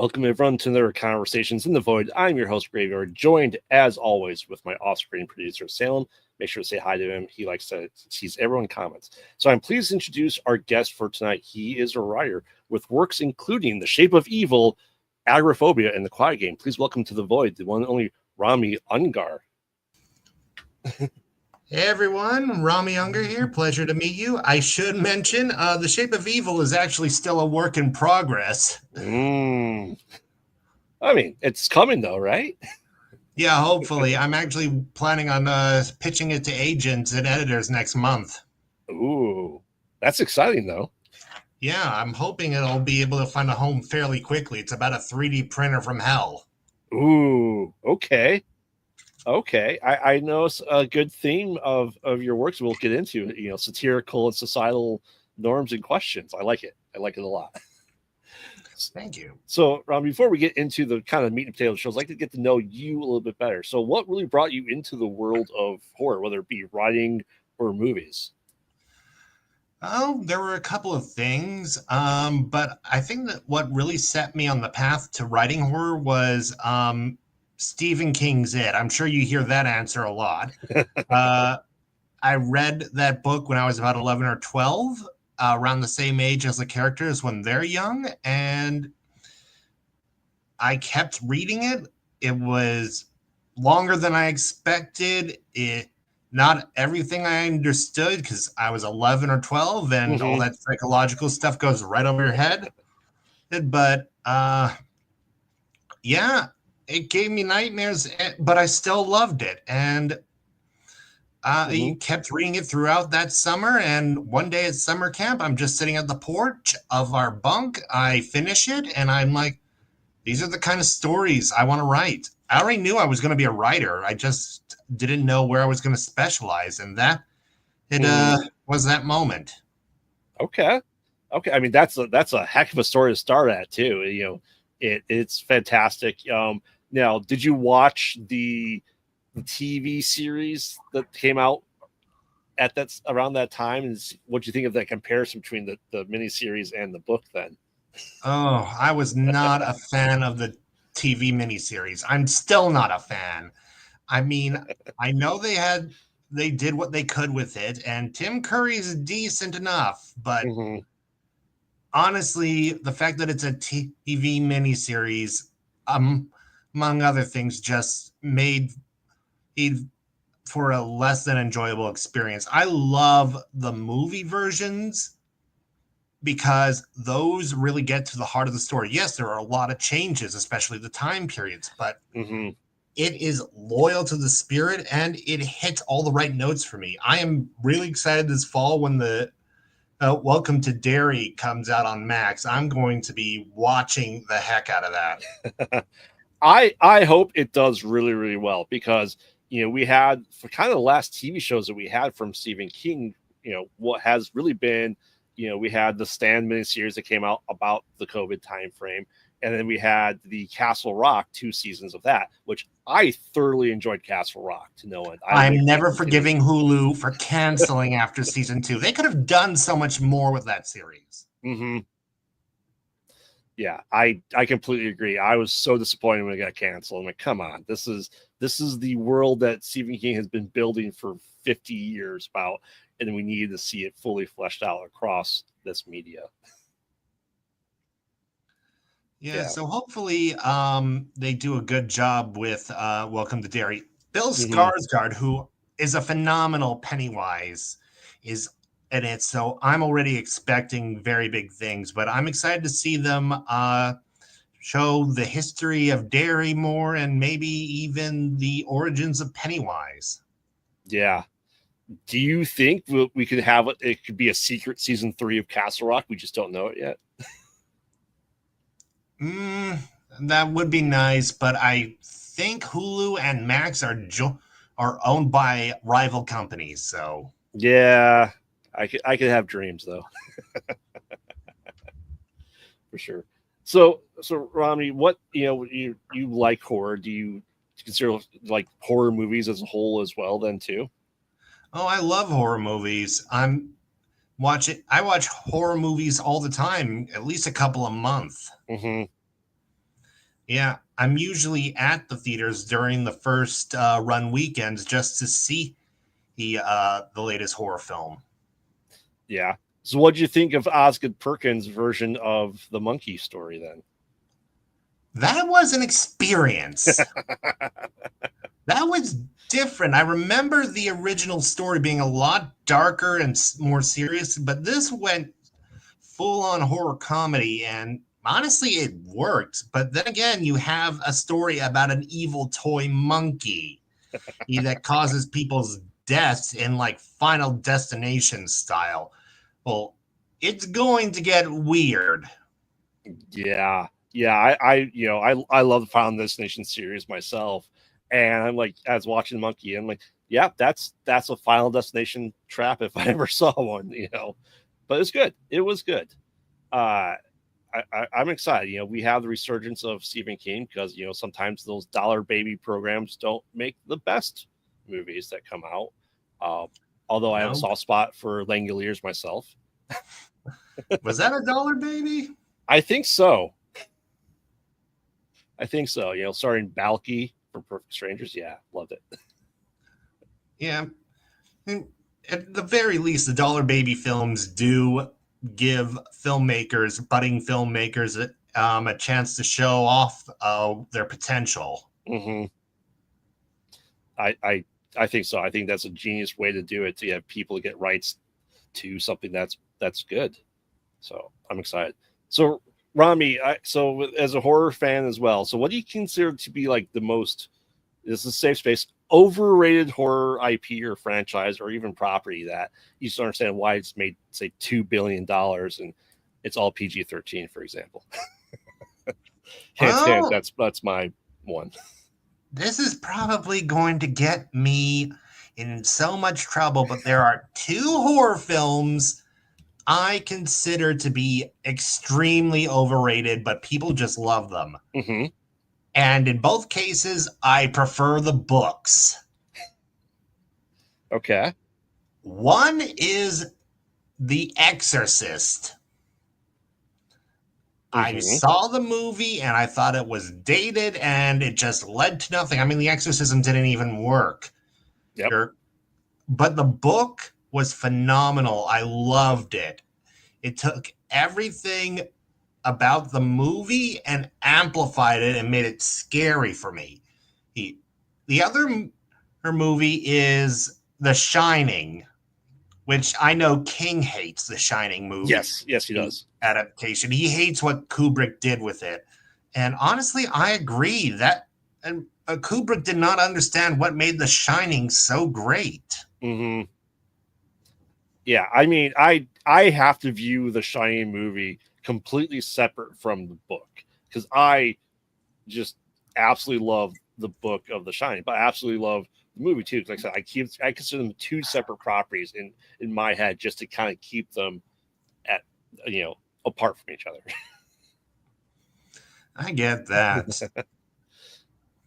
Welcome everyone to another Conversations in the Void. I'm your host, Graveyard, joined as always with my off-screen producer, Salem. Make sure to say hi to him. He likes to sees everyone comments. So I'm pleased to introduce our guest for tonight. He is a writer with works including The Shape of Evil, Agoraphobia, and The Quiet Game. Please welcome to the Void, the one and only Rami Ungar. Hey everyone, Rami Ungar here. Pleasure to meet you. I should mention, The Shape of Evil is actually still a work in progress. I mean, it's coming though, right? Yeah, hopefully. I'm actually planning on pitching it to agents and editors next month. Ooh, that's exciting though. Yeah, I'm hoping it'll be able to find a home fairly quickly. It's about a 3D printer from hell. Ooh, okay. Okay, I know a good theme of your works we'll get into, satirical and societal norms and questions. I like it. I like it a lot. Thank you. So, Ron, before we get into the kind of meat and potatoes shows, I'd like to get to know you a little bit better. So, what really brought you into the world of horror, whether it be writing or movies? Oh, there were a couple of things, but I think that what really set me on the path to writing horror was Stephen King's It. I'm sure you hear that answer a lot. Uh, I read that book when I was about 11 or 12, around the same age as the characters when they're young, and I kept reading it. It was longer than I expected. It not everything I understood because I was 11 or 12 and all that psychological stuff goes right over your head. But yeah, it gave me nightmares, but I still loved it. And I kept reading it throughout that summer. And one day at summer camp, I'm just sitting at the porch of our bunk. I finish it and I'm like, these are the kind of stories I want to write. I already knew I was going to be a writer. I just didn't know where I was going to specialize. And that was that moment. Okay. I mean, that's a heck of a story to start at too. It's fantastic. Now, did you watch the TV series that came out at that around that time? And what do you think of that comparison between the miniseries and the book then? Oh, I was not a fan of the TV miniseries. I'm still not a fan. I mean, I know they did what they could with it, and Tim Curry's decent enough, but honestly, the fact that it's a TV miniseries, among other things, just made it for a less than enjoyable experience. I love the movie versions because those really get to the heart of the story. Yes, there are a lot of changes, especially the time periods, but it is loyal to the spirit and it hits all the right notes for me. I am really excited this fall when the Welcome to Derry comes out on Max. I'm going to be watching the heck out of that. I hope it does really, really well because we had for kind of the last TV shows that we had from Stephen King, what has really been, we had the Stand miniseries that came out about the COVID time frame. And then we had the Castle Rock 2 seasons of that, which I thoroughly enjoyed Castle Rock to no end. I'm never forgiving Hulu for canceling after season 2. They could have done so much more with that series. Yeah, I completely agree. I was so disappointed when it got canceled. I'm like, come on, this is the world that Stephen King has been building for 50 years about, and we needed to see it fully fleshed out across this media. Yeah, so hopefully they do a good job with Welcome to Derry. Bill Skarsgård, who is a phenomenal Pennywise, is in it. So I'm already expecting very big things, but I'm excited to see them show the history of Derry more and maybe even the origins of Pennywise. Yeah. Do you think we could have it could be a secret season 3 of Castle Rock? We just don't know it yet. That would be nice, but I think Hulu and Max are owned by rival companies. So yeah, I could have dreams though, for sure. So Rami, what you like horror? Do you consider like horror movies as a whole as well? Then too. Oh, I love horror movies. I watch horror movies all the time, at least a couple a month. Yeah, I'm usually at the theaters during the first run weekends just to see the latest horror film. Yeah. So, what do you think of Osgood Perkins' version of the monkey story then? That was an experience. That was different. I remember the original story being a lot darker and more serious, but this went full on horror comedy, and honestly, it worked. But then again, you have a story about an evil toy monkey that causes people's deaths in like Final Destination style. Well, it's going to get weird. Yeah, yeah. I love the Final Destination series myself, and I'm like, as watching Monkey, I'm like, yeah, that's a Final Destination trap if I ever saw one, But it's good. It was good. Uh, I'm excited. We have the resurgence of Stephen King because sometimes those dollar baby programs don't make the best movies that come out. Uh, Although I have a Nope. soft spot for Langoliers myself. Was that a dollar baby? I think so. I think so. Starring Balky from Perfect Strangers. Yeah, loved it. Yeah. At the very least, the dollar baby films do give budding filmmakers, a chance to show off their potential. Hmm. I, I I think so. I think that's a genius way to do it to have people get rights to something that's good. So I'm excited. So Rami, so as a horror fan as well, so what do you consider to be like the most, this is a safe space, overrated horror IP or franchise or even property that you just don't understand why it's made say $2 billion and it's all PG-13, for example? Hands down, Well, that's my one. this is probably going to get me in so much trouble, but there are two horror films I consider to be extremely overrated, but people just love them. Hmm. And in both cases, I prefer the books. Okay. One is The Exorcist. I Hmm. saw the movie and I thought it was dated and it just led to nothing. I mean, the exorcism didn't even work. Yep. But the book was phenomenal. I loved it. It took everything about the movie and amplified it and made it scary for me. The, the other her movie is The Shining, which I know King hates the Shining movie Yes, he does. adaptation. He hates what Kubrick did with it. And honestly, I agree that and Kubrick did not understand what made The Shining so great. Hmm. Yeah, I mean, I have to view the Shining movie completely separate from the book because I just absolutely love the book of The Shining, but I absolutely love the movie too. Like I said, I consider them two separate properties in my head just to kind of keep them at you know apart from each other. I get that.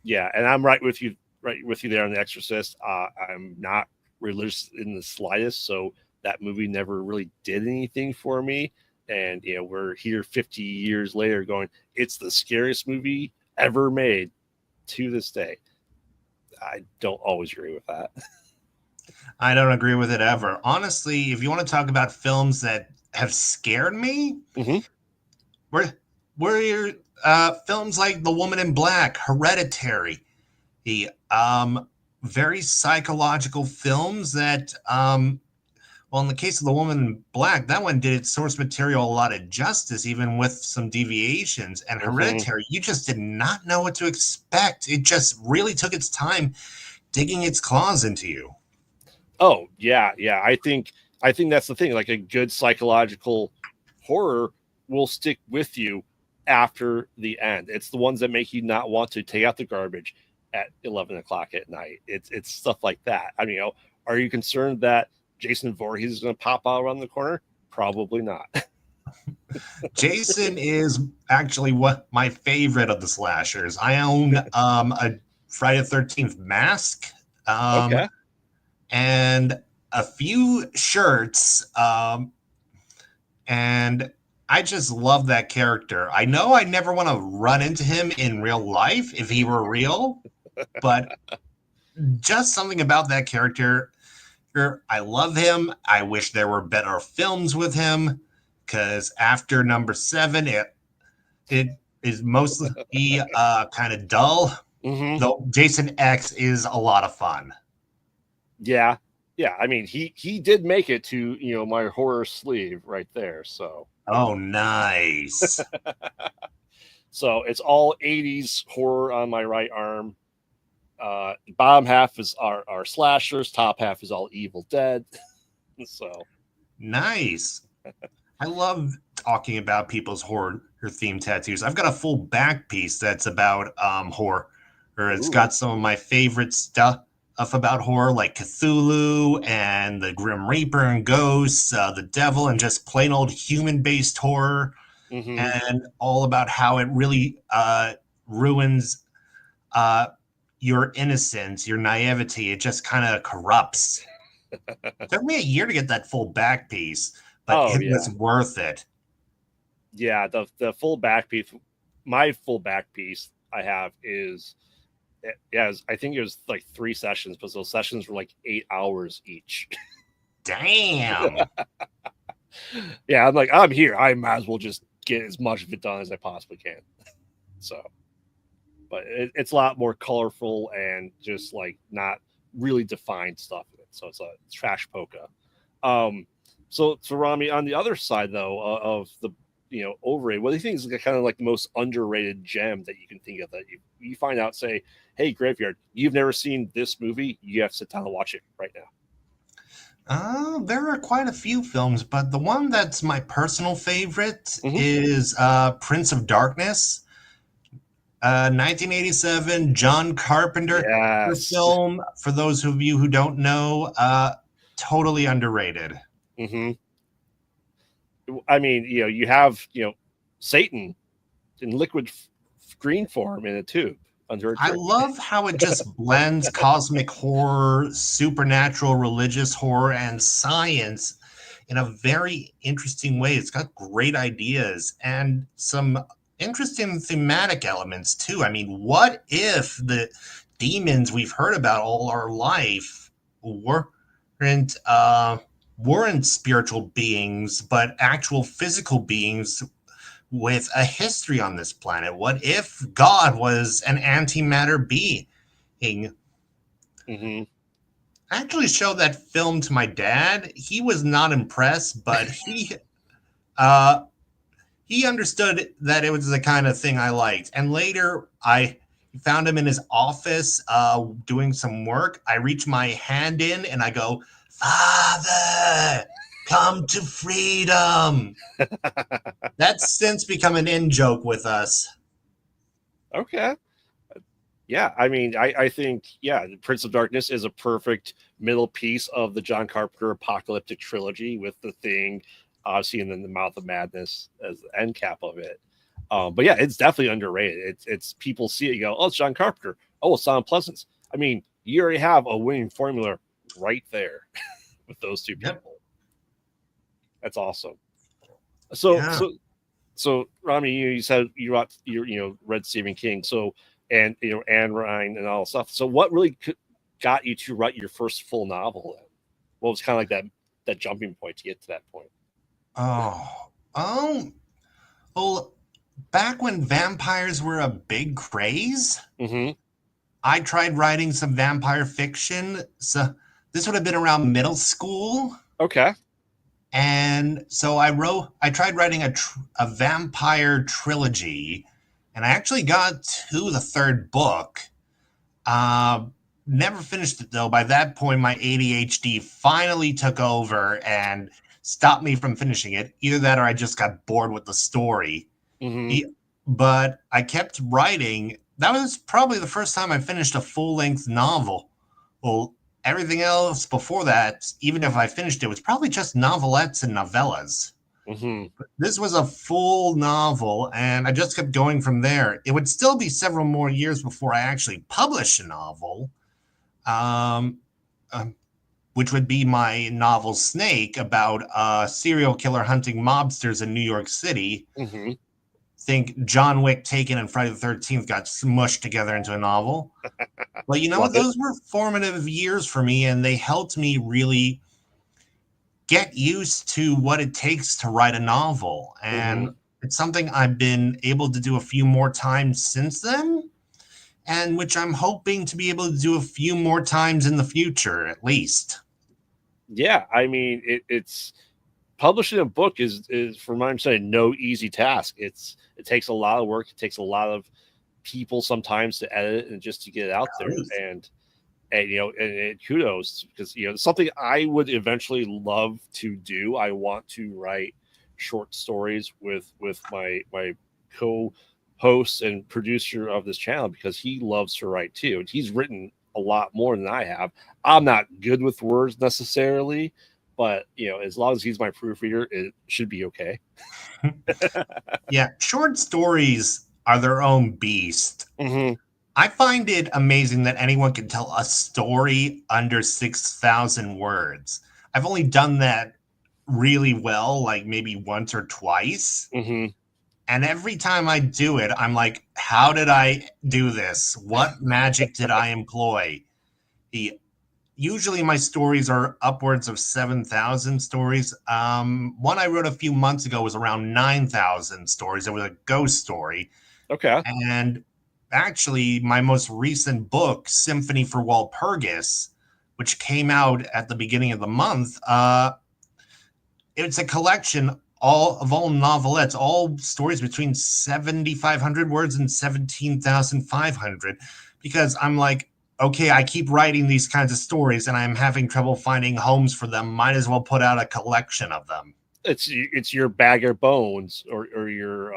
Yeah, and I'm right with you there on The Exorcist. I'm not religious in the slightest, so that movie never really did anything for me. And we're here 50 years later, going, it's the scariest movie ever made to this day. I don't always agree with that. I don't agree with it ever. Honestly, if you want to talk about films that have scared me, Hmm. we're we're films like The Woman in Black, Hereditary, the very psychological films that well, in the case of The Woman in Black, that one did its source material a lot of justice, even with some deviations. And Hmm. Hereditary, you just did not know what to expect. It just really took its time digging its claws into you. Oh yeah, yeah. I think that's the thing. Like a good psychological horror will stick with you after the end. It's the ones that make you not want to take out the garbage at 11 o'clock at night. It's stuff like that. I mean, are you concerned that Jason Voorhees is going to pop out around the corner? Probably not. Jason is actually what my favorite of the slashers. I own a Friday the 13th mask, um, Okay. and a few shirts, and I just love that character. I know I never want to run into him in real life if he were real, but just something about that character. I love him. I wish there were better films with him because after number 7, it is mostly kind of dull. Hmm. Though Jason X is a lot of fun. Yeah, yeah. I mean, he did make it to my horror sleeve right there. So Oh, nice. so it's all 80s horror on my right arm. Bottom half is our slashers. Top half is all Evil Dead. So Nice. I love talking about people's horror themed tattoos. I've got a full back piece that's about horror, or it's ooh. got some of my favorite stuff about horror, like Cthulhu and the Grim Reaper and ghosts, the devil, and just plain old human based horror, Hmm. and all about how it really ruins uh, your innocence, your naivety. It just kind of corrupts. It took me a year to get that full back piece, but Oh it yeah, was worth it. yeah. The full back piece, my full back piece I have is yeah. I think it was like 3 sessions, but those sessions were like 8 hours each. Damn. Yeah, I'm like, I'm here. I might as well just get as much of it done as I possibly can. So, but it's a lot more colorful and just like not really defined stuff in it. So it's a trash polka. Um, so Rami, on the other side though of the overrated, what do you think is kind of like the most underrated gem that you can think of that you find out, say, hey Graveyard, you've never seen this movie, you have to sit down and watch it right now. There are quite a few films, but the one that's my personal favorite Hmm. is Prince of Darkness, 1987, John Carpenter Yes. film. For those of you who don't know, totally underrated. Hmm. I mean, you have Satan in liquid green form in a tube under a I tree. love how it just blends cosmic horror, supernatural religious horror, and science in a very interesting way. It's got great ideas and some interesting thematic elements too. I mean, what if the demons we've heard about all our life weren't weren't spiritual beings, but actual physical beings with a history on this planet? What if God was an antimatter being? Hmm. I actually showed that film to my dad. He was not impressed, but uh, he understood that it was the kind of thing I liked. And later, I found him in his office doing some work. I reach my hand in and I go, "Father, come to freedom." That's since become an in joke with us. Okay. Yeah, I mean, I think Prince of Darkness is a perfect middle piece of the John Carpenter apocalyptic trilogy with the Thing, obviously, and then the Mouth of Madness as the end cap of it. But yeah, it's definitely underrated. It's people see it, you go, oh, it's John Carpenter. Oh, it's Silent Pleasance. I mean, you already have a winning formula right there with those two Yep. people. That's awesome. So Yeah. so so Rami, you said read Stephen King. So and Anne Ryan and all that stuff. So what really got you to write your first full novel? Then? What was kind of like that jumping point to get to that point? Oh. Well, back when vampires were a big craze, Mm-hmm. I tried writing some vampire fiction. So this would have been around middle school. Okay. And so I tried writing a vampire trilogy, and I actually got to the third book. Uh, Never finished it though. By that point, my ADHD finally took over and stopped me from finishing it. Either that or I just got bored with the story. Mm-hmm. But I kept writing. That was probably the first time I finished a full length novel. Well, everything else before that, even if I finished it, was probably just novelettes and novellas. Mm-hmm. This was a full novel, and I just kept going from there. It would still be several more years before I actually published a novel. Um, um, which would be my novel Snake, about serial killer hunting mobsters in New York City. Mm-hmm. Think John Wick, Taken, and Friday the 13th got smushed together into a novel. But you know Love what? it. Those were formative years for me, and they helped me really get used to what it takes to write a novel. Mm-hmm. And it's something I've been able to do a few more times since then, and which I'm hoping to be able to do a few more times in the future, at least. Yeah, I mean, it's publishing a book is from my understanding no easy task. It takes a lot of work. It takes a lot of people sometimes to edit and just to get it out there. And kudos, because it's something I would eventually love to do. I want to write short stories with my co-host and producer of this channel, because he loves to write too, and he's written a lot more than I have. I'm not good with words necessarily, but as long as he's my proofreader, it should be okay. Yeah, short stories are their own beast. Mm-hmm. I find it amazing that anyone can tell a story under 6,000 words. I've only done that really well, like maybe once or twice. Mm-hmm. And every time I do it, I'm like, how did I do this? What magic did I employ? The Usually my stories are upwards of 7,000 stories. One I wrote a few months ago was around 9,000 stories. It was a ghost story. Okay. And actually, my most recent book, Symphony for Walpurgis, which came out at the beginning of the month, it's a collection all novelettes, all stories between 7,500 words and 17,500. Because I'm like, okay, I keep writing these kinds of stories and I'm having trouble finding homes for them. Might as well put out a collection of them. It's your bag of bones, or your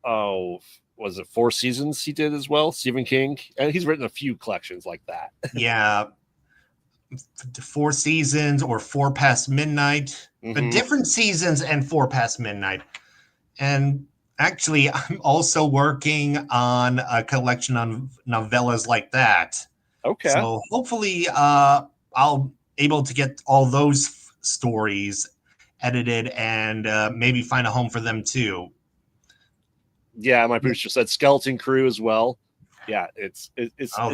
oh, was it Four Seasons he did as well, Stephen King, and he's written a few collections like that. Yeah, Four Seasons or Four Past Midnight, but Mm-hmm. different seasons and Four Past Midnight. And actually, I'm also working on a collection of novellas like that. Okay. So hopefully, I'll able to get all those stories edited and maybe find a home for them too. Yeah, my Yeah. producer said Skeleton Crew as well. Yeah, Oh, it's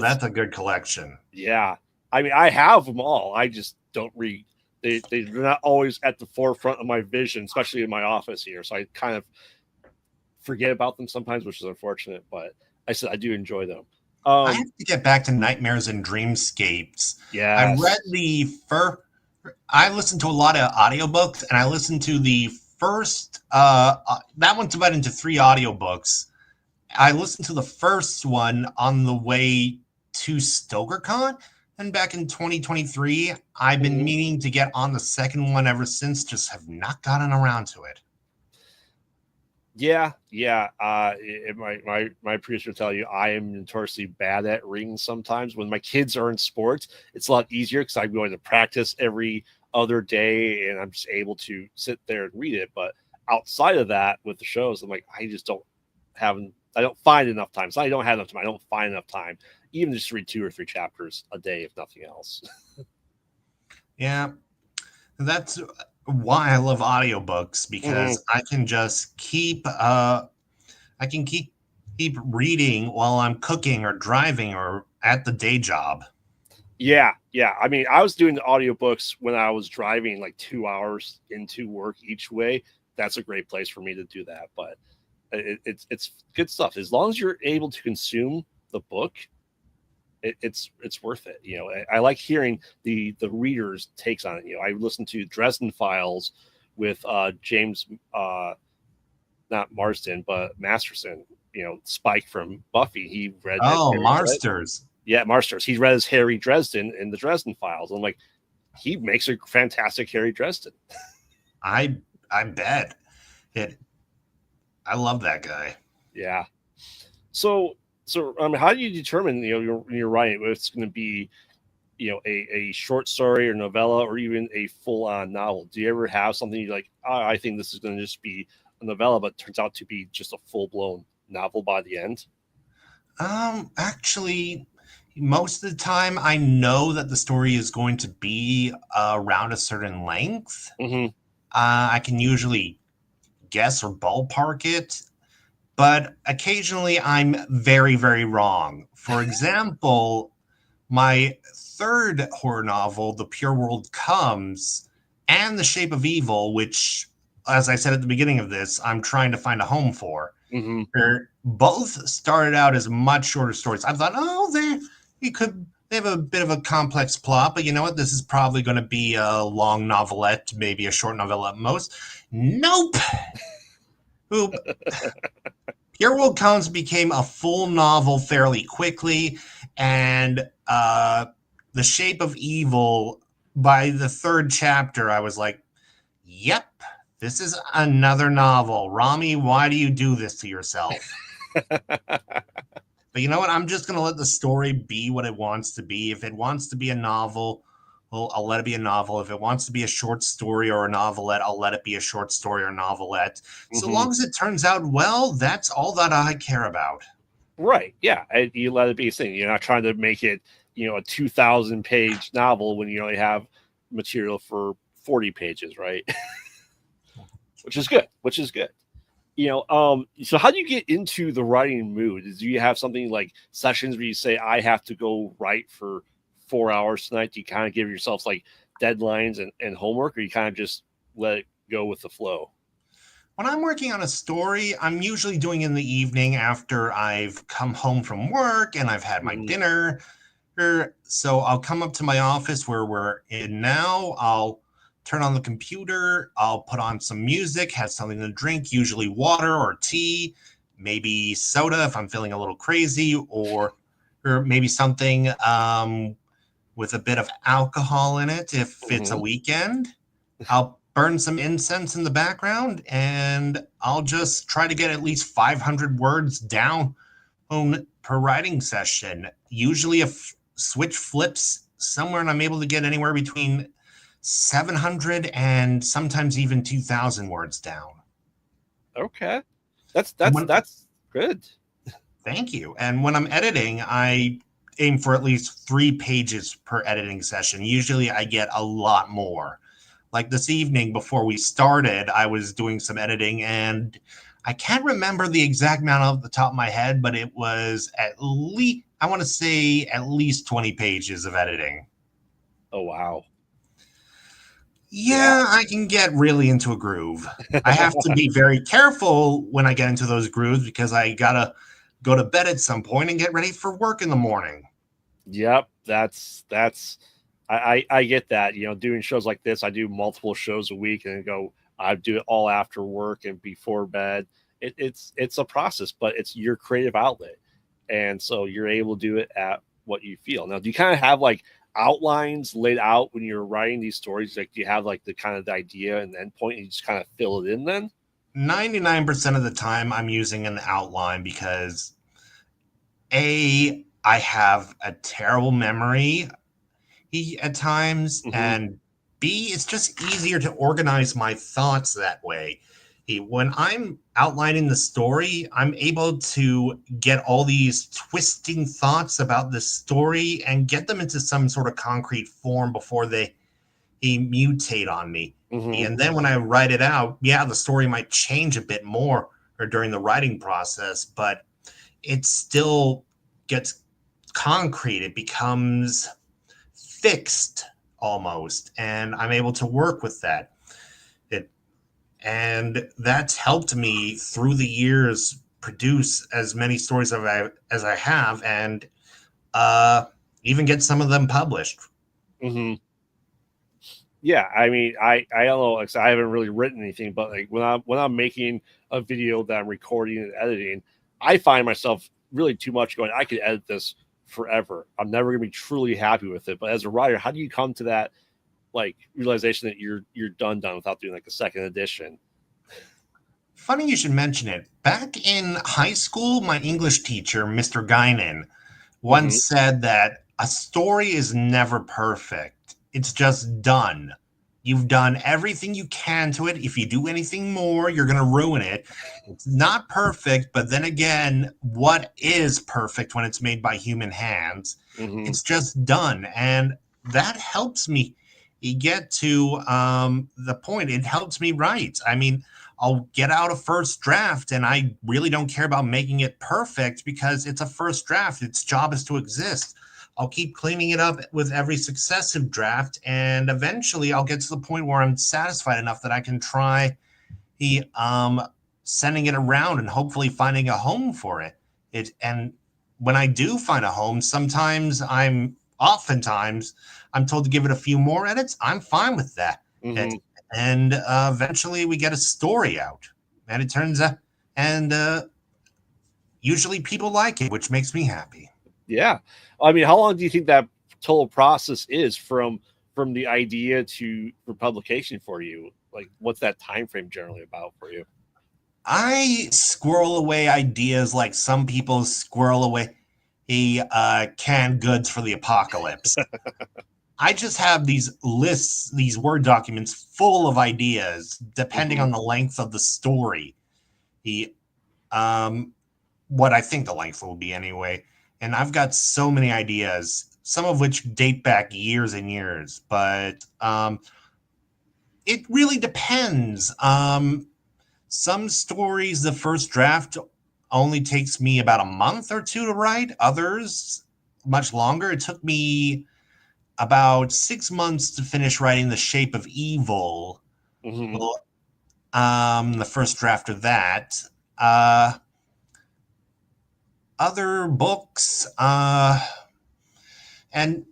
that's a good collection. yeah. I mean, I have them all. I just don't read. They're not always at the forefront of my vision, especially in my office here. So I kind of forget about them sometimes, which is unfortunate. But I said I do enjoy them. I have to get back to Nightmares and Dreamscapes. I read Yes. the first. I listened to a lot of audiobooks, and I listened to the first. That one's divided into three audiobooks. I listened to the first one on the way to StokerCon, and back in 2023, I've been Mm-hmm. meaning to get on the second one ever since, just have not gotten around to it. Yeah, yeah. My producer will tell you I am notoriously bad at reading sometimes. When my kids are in sports, it's a lot easier because I'm going to practice every other day and I'm just able to sit there and read it. But outside of that, with the shows, I'm like, I don't find enough time. So I don't have enough time. I don't find enough time, even just to read 2 or 3 chapters a day, if nothing else. Yeah, that's why I love audiobooks, Mm-hmm. because I can just keep reading while I'm cooking or driving or at the day job. Yeah, yeah. I mean, I was doing the audiobooks when I was driving like 2 hours into work each way. That's a great place for me to do that. But it's good stuff. As long as you're able to consume the book, it's worth it. I like hearing the readers' takes on it. I listened to Dresden Files with James, not Marsden, but Masterson. Spike from Buffy. He read as Oh, Harry Dresden. Marsters. Yeah, Marsters. He read as Harry Dresden in the Dresden Files. I'm like, he makes a fantastic Harry Dresden. I I bet it. I love that guy. Yeah. So how do you determine you're writing if it's going to be a short story or novella or even a full on novel? Do you ever have something you like? Oh, I think this is going to just be a novella, but turns out to be just a full blown novel by the end. Actually, Most of the time, I know that the story is going to be around a certain length. Hmm. I can usually guess or ballpark it, but occasionally I'm very, very wrong. For example, my third horror novel, The Pure World Comes, and The Shape of Evil, which, as I said at the beginning of this, I'm trying to find a home for. Hmm. Both started out as much shorter stories. I thought, oh, they have a bit of a complex plot, but you know what? This is probably going to be a long novelette, maybe a short novel at most. Nope. Oop. Pure World Comes became a full novel fairly quickly, and The Shape of Evil, by the third chapter, I was like, yep, this is another novel. Rami, why do you do this to yourself? But you know what? I'm just going to let the story be what it wants to be. If it wants to be a novel, well, I'll let it be a novel. If it wants to be a short story or a novelette, I'll let it be a short story or novelette. So Hmm. long as it turns out well, that's all that I care about. Right. Yeah. And you let it be a thing. You're not trying to make it, a 2,000-page novel when you only have material for 40 pages, right? Which is good. Which is good. So how do you get into the writing mood? Do you have something like sessions where you say, I have to go write for 4 hours tonight? Do you kind of give yourself like deadlines and homework, or you kind of just let it go with the flow? When I'm working on a story, I'm usually doing in the evening after I've come home from work and I've had my Hmm. dinner. So I'll come up to my office where we're in now. I'll turn on the computer. I'll put on some music, have something to drink, usually water or tea, maybe soda if I'm feeling a little crazy, or maybe something with a bit of alcohol in it if it's a Hmm. weekend. I'll burn some incense in the background and I'll just try to get at least 500 words down per writing session. Usually, if switch flips somewhere and I'm able to get anywhere between 700 and sometimes even 2,000 words down. Okay, that's And that's when that's good. Thank you. And when I'm editing, I aim for at least 3 pages per editing session. Usually, I get a lot more. Like this evening before we started, I was doing some editing and I can't remember the exact amount off the top of my head, but it was at least, I want to say, at least 20 pages of editing. Oh wow. Yeah. Yeah, I can get really into a groove. I have to be very careful when I get into those grooves because I gotta go to bed at some point and get ready for work in the morning. Yep, that's I get that. Doing shows like this, I do multiple shows a week and go. I do it all after work and before bed. It's a process, but it's your creative outlet, and so you're able to do it at what you feel. Now, do you kind of have like outlines laid out when you're writing these stories? Like, do you have like the kind of the idea and end point, and you just kind of fill it in then? 99% of the time, I'm using an outline because I have a terrible memory at times, Hmm. and B, it's just easier to organize my thoughts that way. When I'm outlining the story, I'm able to get all these twisting thoughts about the story and get them into some sort of concrete form before they mutate on me. Hmm. And then when I write it out, yeah, the story might change a bit more or during the writing process, but it still gets concrete. It becomes fixed almost, and I'm able to work with that. It and that's helped me through the years produce as many stories as I have, and uh, even get some of them published. Hmm. Yeah, I mean, I don't know. Like, I haven't really written anything, but like when I'm making a video that I'm recording and editing, I find myself really too much going. I could edit this forever. I'm never gonna be truly happy with it. But as a writer, how do you come to that like realization that you're done without doing like a second edition? Funny you should mention it. Back in high school, my English teacher, Mr. Guinan, Hmm. once said that a story is never perfect. It's just done. You've done everything you can to it. If you do anything more, you're going to ruin it. It's not perfect, but then again, what is perfect when it's made by human hands? Mm-hmm. It's just done. And that helps me get to the point. It helps me write. I mean, I'll get out a first draft, and I really don't care about making it perfect because it's a first draft. Its job is to exist. I'll keep cleaning it up with every successive draft, and eventually I'll get to the point where I'm satisfied enough that I can try the sending it around and hopefully finding a home for it. And when I do find a home, oftentimes I'm told to give it a few more edits. I'm fine with that. Mm-hmm. And eventually we get a story out, and it turns out, and usually people like it, which makes me happy. Yeah. I mean, how long do you think that total process is from the idea to for publication for you? Like, what's that time frame generally about for you? I squirrel away ideas like some people squirrel away canned goods for the apocalypse. I just have these lists, these Word documents full of ideas, depending Mm-hmm. on the length of the story. The what I think the length will be anyway. And I've got so many ideas, some of which date back years and years, but it really depends. Some stories, the first draft only takes me about a month or two to write. Others, much longer. It took me about 6 months to finish writing The Shape of Evil. Mm-hmm. Well, the first draft of that. Uh, Other books, and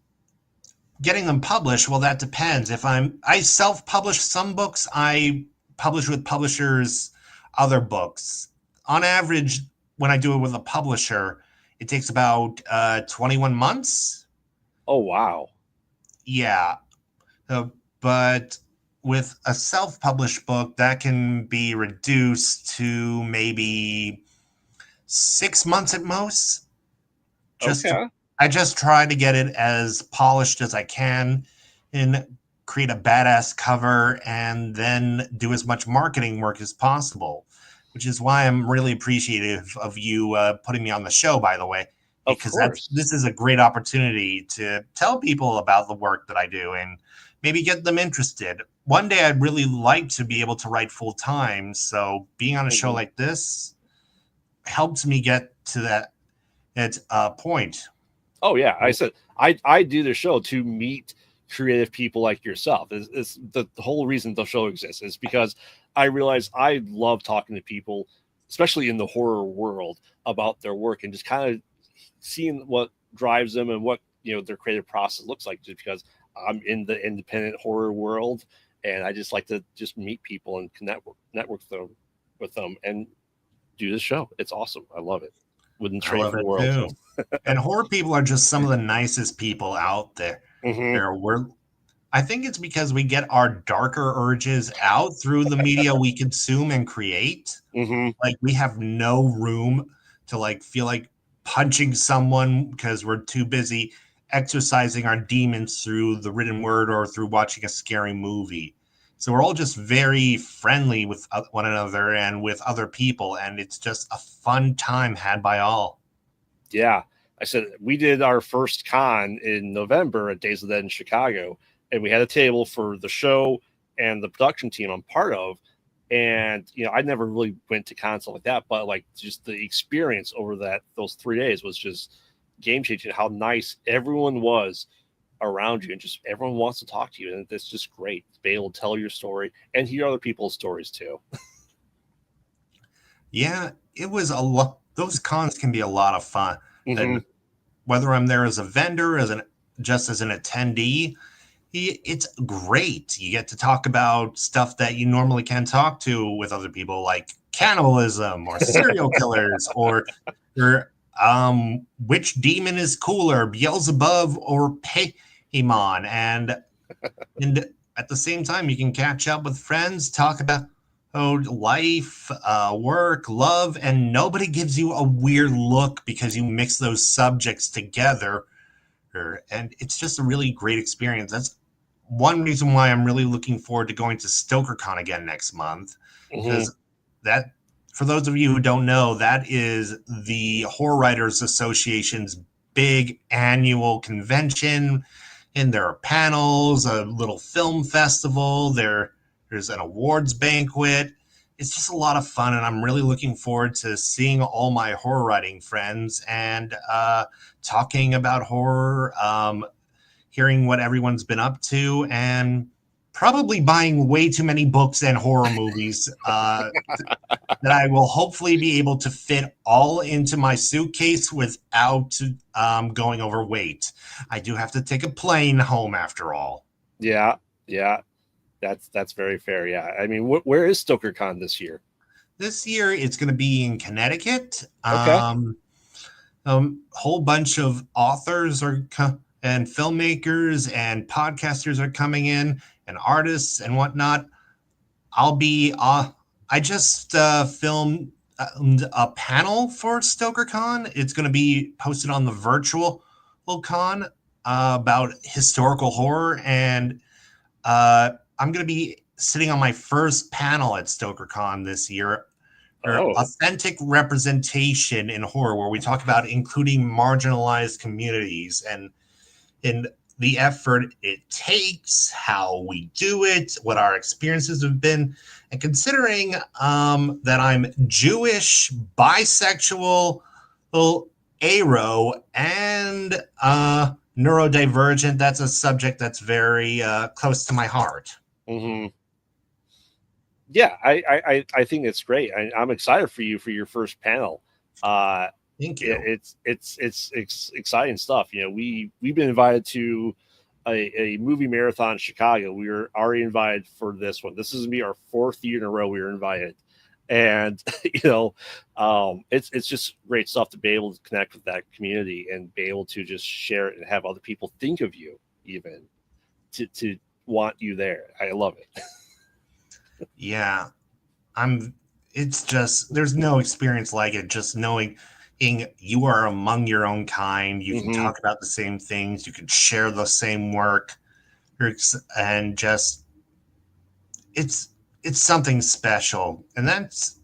getting them published, well, that depends. I self-publish some books, I publish with publishers other books. On average, when I do it with a publisher, it takes about 21 months. Oh wow. Yeah. Uh, but with a self-published book, that can be reduced to maybe 6 months at most. Just Okay. I just try to get it as polished as I can and create a badass cover and then do as much marketing work as possible, which is why I'm really appreciative of you putting me on the show, by the way, Of because course. this is a great opportunity to tell people about the work that I do and maybe get them interested. One day I'd really like to be able to write full time, so being on a show Mm-hmm. like this helps me get to that point. Oh yeah, I said I do the show to meet creative people like yourself. Is the whole reason the show exists is because I realize I love talking to people, especially in the horror world, about their work and just kind of seeing what drives them and what their creative process looks like. Just because I'm in the independent horror world, and I just like to just meet people and network them with them and do this show. It's awesome. I love it. Wouldn't I trade love for the it world. too. And horror people are just some of the nicest people out there. Mm-hmm. There we're I think it's because we get our darker urges out through the media we consume and create. Mm-hmm. Like we have no room to like feel like punching someone because we're too busy exercising our demons through the written word or through watching a scary movie. So we're all just very friendly with one another and with other people, and it's just a fun time had by all. Yeah. I said we did our first con in November at Days of the Dead in Chicago, and we had a table for the show and the production team I'm part of. And I never really went to cons like that, but like just the experience over those 3 days was just game changing. How nice everyone was around you, and just everyone wants to talk to you, and it's just great to be able to tell your story and hear other people's stories too. Yeah, it was a lot. Those cons can be a lot of fun. Mm-hmm. And whether I'm there as a vendor, just as an attendee, it's great. You get to talk about stuff that you normally can't talk to with other people, like cannibalism or serial killers or which demon is cooler, Beelzebub or Paimon, and at the same time, you can catch up with friends, talk about life, work, love, and nobody gives you a weird look because you mix those subjects together. And it's just a really great experience. one reason why I'm really looking forward to going to StokerCon again next month, Mm-hmm. because that, for those of you who don't know, that is the Horror Writers Association's big annual convention, and there are panels, a little film festival, there's an awards banquet. It's just a lot of fun, and I'm really looking forward to seeing all my horror writing friends and talking about horror, hearing what everyone's been up to, and probably buying way too many books and horror movies that I will hopefully be able to fit all into my suitcase without going overweight. I do have to take a plane home after all. Yeah, yeah, that's very fair. Yeah, I mean, where is StokerCon this year? This year it's going to be in Connecticut. Okay. Whole bunch of authors and filmmakers and podcasters are coming in, and artists and whatnot. I'll be I just filmed a panel for StokerCon. It's going to be posted on the virtual con about historical horror, and I'm going to be sitting on my first panel at StokerCon this year. Oh, Authentic representation in horror, where we talk about including marginalized communities and in the effort it takes, how we do it, what our experiences have been. And considering that I'm Jewish, bisexual, aro, and neurodivergent, that's a subject that's very close to my heart. mm-hmm. Yeah, I think it's great. I'm excited for you for your first panel. Uh, Thank you. it's exciting stuff. You know, we've been invited to a movie marathon in Chicago. We were already invited for this one. This is gonna be our fourth year in a row we were invited, and it's just great stuff to be able to connect with that community and be able to just share it and have other people think of you even to want you there. I love it. Yeah, I'm it's just there's no experience like it, just knowing you are among your own kind, you can Mm-hmm. talk about the same things, you can share the same work, and just it's it's something special. And that's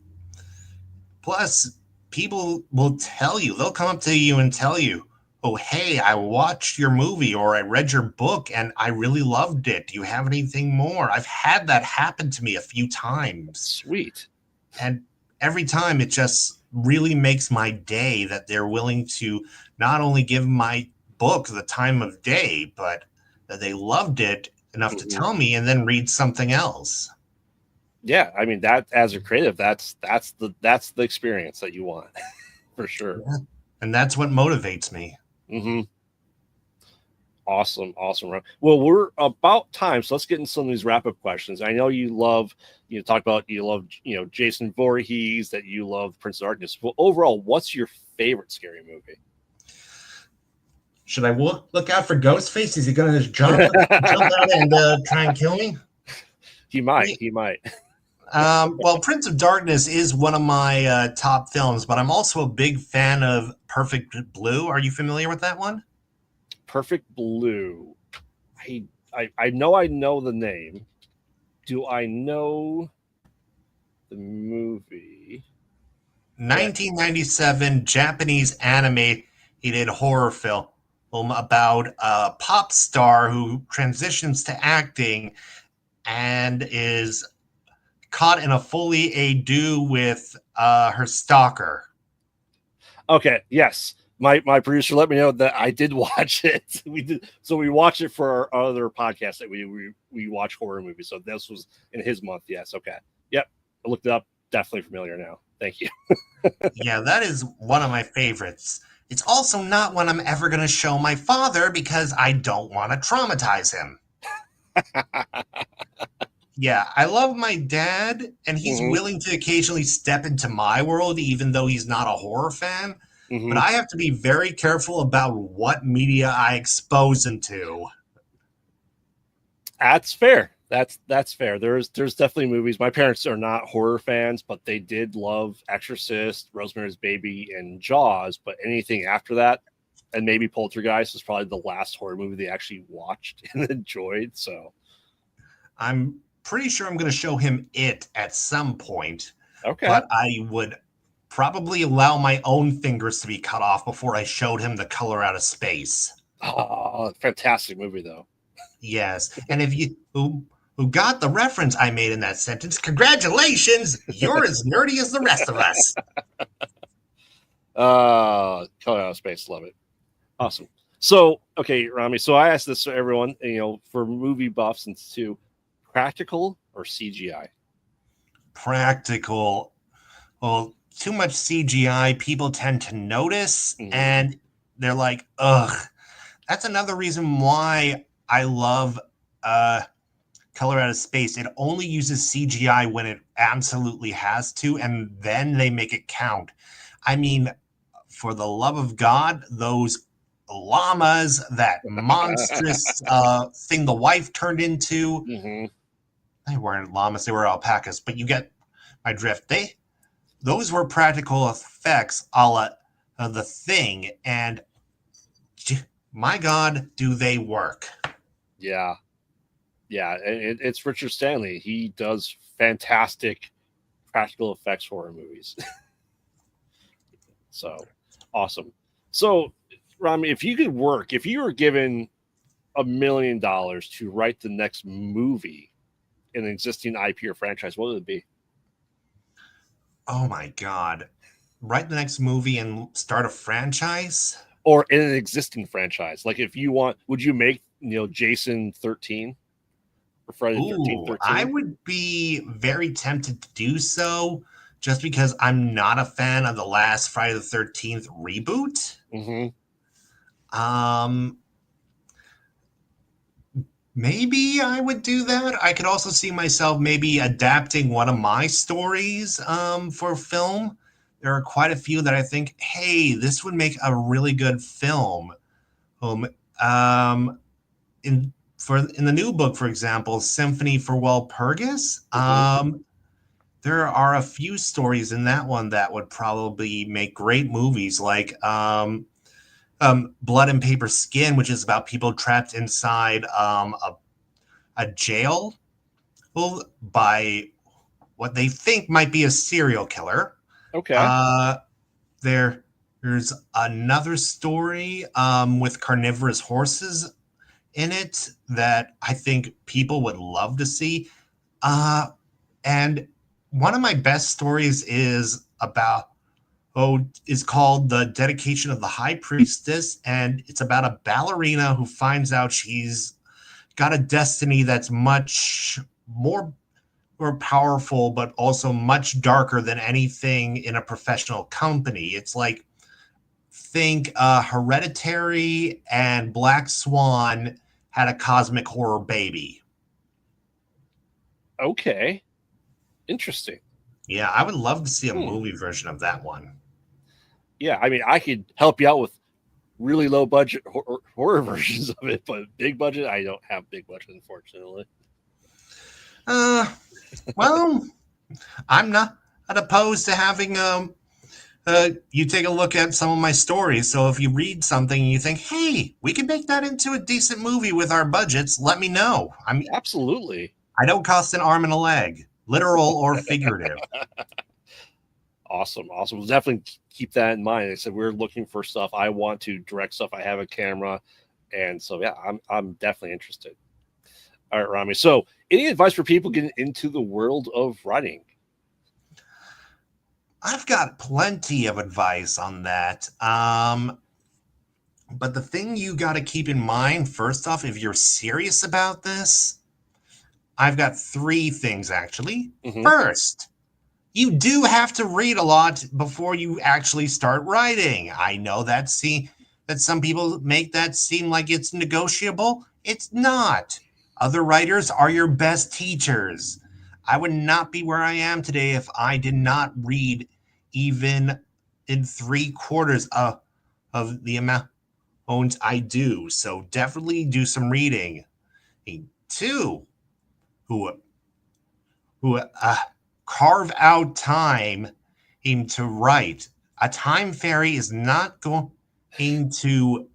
plus people will tell you, they'll come up to you and tell you, oh hey, I watched your movie or I read your book and I really loved it, do you have anything more? I've had that happen to me a few times. Sweet. And every time it just really makes my day that they're willing to not only give my book the time of day, but that they loved it enough to Mm-hmm. tell me and then read something else. Yeah, I mean that as a creative, that's the experience that you want for sure. Yeah. And that's what motivates me. Mm-hmm. Awesome, awesome. Well, we're about time, so let's get into some of these wrap up questions. I know you love, talk about you love, Jason Voorhees, that you love Prince of Darkness. Well, overall, what's your favorite scary movie? Should I look out for Ghostface? Is he going to jump out and try and kill me? He might. He might. Well, Prince of Darkness is one of my top films, but I'm also a big fan of Perfect Blue. Are you familiar with that one? Perfect Blue. I know the name. Do I know the movie? 1997 Japanese animated horror film about a pop star who transitions to acting and is caught in a folie à deux with her stalker. Okay, yes. My producer let me know that I did watch it. We did, so we watched it for our other podcast that we watch horror movies. So this was in his month. Yes. Okay. Yep. I looked it up. Definitely familiar now. Thank you. Yeah, that is one of my favorites. It's also not one I'm ever going to show my father because I don't want to traumatize him. Yeah, I love my dad, and he's Mm-hmm. willing to occasionally step into my world, even though he's not a horror fan. But Mm-hmm. I have to be very careful about what media I expose him to. That's fair. That's fair. There's definitely movies. My parents are not horror fans, but they did love Exorcist, Rosemary's Baby, and Jaws. But anything after that, And maybe Poltergeist is probably the last horror movie they actually watched and enjoyed. So I'm pretty sure I'm going to show him it at some point, okay. but I would probably allow my own fingers to be cut off before I showed him The Color Out of Space. Oh, fantastic movie though. Yes, and if you who got the reference I made in that sentence, congratulations, you're as nerdy as the rest of us. Color Out of Space, love it. Awesome. So, okay, Rami. So I asked this to everyone, for movie buffs and too, practical or CGI? Practical. Well, too much CGI, people tend to notice, Mm-hmm. and they're like, ugh. That's another reason why I love Color Out of Space. It only uses CGI when it absolutely has to, and then they make it count. I mean, for the love of God, those llamas, that monstrous thing the wife turned into. Mm-hmm. They weren't llamas, they were alpacas, but you get my drift. Those were practical effects a la the thing, and my God, do they work? Yeah, yeah. It's Richard Stanley. He does fantastic practical effects horror movies. So awesome. So, Rami, if you were given $1 million to write the next movie in an existing IP or franchise, what would it be? Oh my God. Write the next movie and start a franchise? Or in an existing franchise? Like, if you want, would you make Jason 13 or Friday 13 Ooh, I 13? would be very tempted to do so just because I'm not a fan of the last Friday the 13th reboot. Mm-hmm. Um, Maybe I would do that. I could also see myself maybe adapting one of my stories for film. There are quite a few that I think, hey, this would make a really good film. Um, um, in the new book, for example, Symphony for Walpurgis, Mm-hmm. there are a few stories in that one that would probably make great movies, like Blood and Paper Skin, which is about people trapped inside a jail by what they think might be a serial killer. Okay. Uh, there's another story with carnivorous horses in it that I think people would love to see. Uh, and one of my best stories is called The Dedication of the High Priestess, and it's about a ballerina who finds out she's got a destiny that's much more powerful, but also much darker than anything in a professional company. It's like, think Hereditary and Black Swan had a cosmic horror baby. Okay. Interesting. Yeah, I would love to see a Hmm. movie version of that one. Yeah, I mean, I could help you out with really low budget horror versions of it, but big budget, I don't have big budget, unfortunately. Uh, well, I'm not opposed to having you take a look at some of my stories. So if you read something and you think, hey, we can make that into a decent movie with our budgets, let me know. Absolutely. I don't cost an arm and a leg, literal or figurative. Awesome. Awesome. We'll definitely keep that in mind. I said we're looking for stuff. I want to direct stuff. I have a camera. And so yeah, I'm definitely interested. All right, Rami. So any advice for people getting into the world of writing? I've got plenty of advice on that. But the thing you got to keep in mind, first off, if you're serious about this, I've got three things actually. Mm-hmm. First, you do have to read a lot before you actually start writing. I know that some people make that seem like it's negotiable. It's not. Other writers are your best teachers. I would not be where I am today if I did not read even in 3/4 of the amount I do. So definitely do some reading. Two, who who carve out time to write. A time fairy is not going to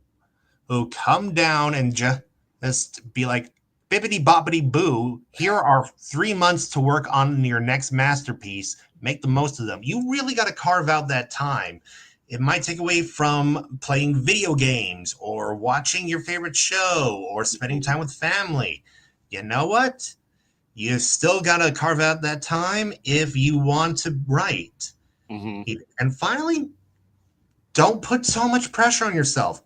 come down and just be like, bibbity boppity boo, here are 3 months to work on your next masterpiece. Make the most of them. You really got to carve out that time. It might take away from playing video games or watching your favorite show or spending time with family. You know what? You still got to carve out that time if you want to write. Mm-hmm. And finally, don't put so much pressure on yourself.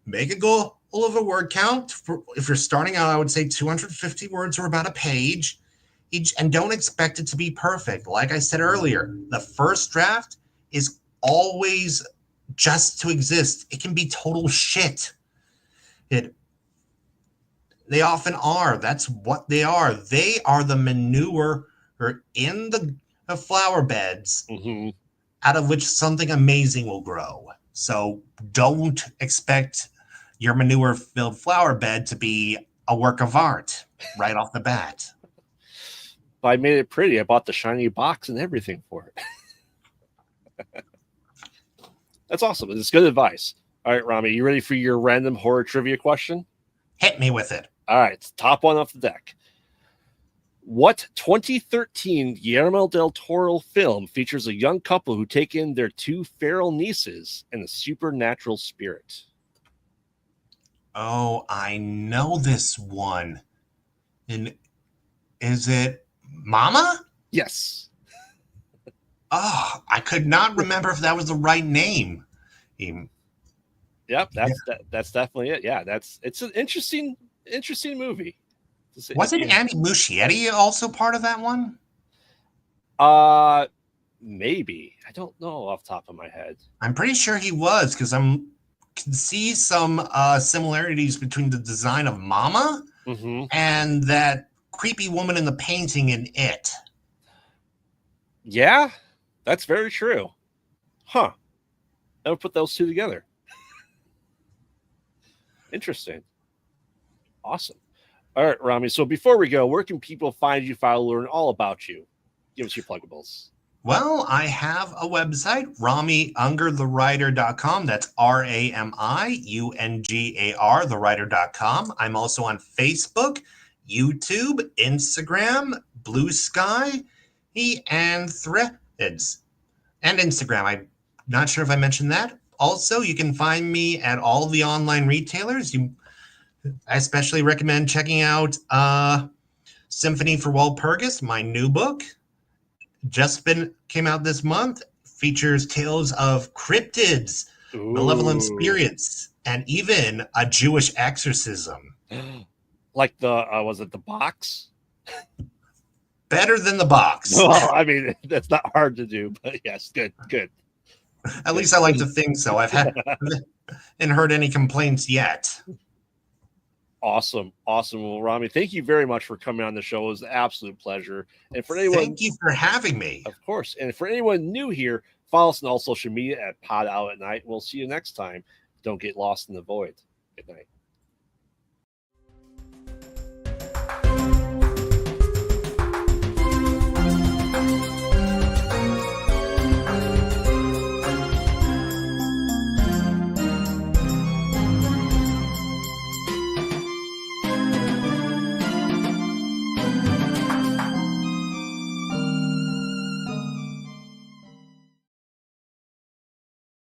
Make a goal of a word count. If you're starting out, I would say 250 words or about a page each, and don't expect it to be perfect. Like I said earlier, the first draft is always just to exist. It can be total shit. They often are. That's what they are. They are the manure in the flower beds, Mm-hmm. out of which something amazing will grow. So don't expect your manure-filled flower bed to be a work of art right off the bat. But I made it pretty. I bought the shiny box and everything for it. That's awesome. It's good advice. All right, Rami, you ready for your random horror trivia question? Hit me with it. All right, top one off the deck. What 2013 Guillermo del Toro film features a young couple who take in their 2 feral nieces and a supernatural spirit? Oh, I know this one. And is it Mama? Yes. Oh, I could not remember if that was the right name. Yep, that's definitely it. Yeah, it's an interesting movie. Wasn't Andy Muschietti also part of that one? Maybe. I don't know off the top of my head. I'm pretty sure he was, because can see some similarities between the design of Mama and that creepy woman in the painting in It. Yeah, that's very true. Huh. Never put those two together. Interesting. Awesome. All right, Rami. So before we go, where can people find you, learn all about you? Give us your pluggables. Well, I have a website, RamiUngar.com. That's RamiUngar, thewriter.com. I'm also on Facebook, YouTube, Instagram, Blue Sky, and Threads. And Instagram. I'm not sure if I mentioned that. Also, you can find me at all the online retailers. I especially recommend checking out Symphony for Walpurgis, my new book. Came out this month. Features tales of cryptids, malevolent spirits, and even a Jewish exorcism. Like was it The Box? Better than The Box. Well, I mean, that's not hard to do, but yes, good. At least I like to think so. Haven't heard any complaints yet. Awesome. Well, Rami, thank you very much for coming on the show. It was an absolute pleasure. And for anyone, thank you for having me. Of course. And for anyone new here, follow us on all social media at Pod Out at Night. We'll see you next time. Don't get lost in the void. Good night.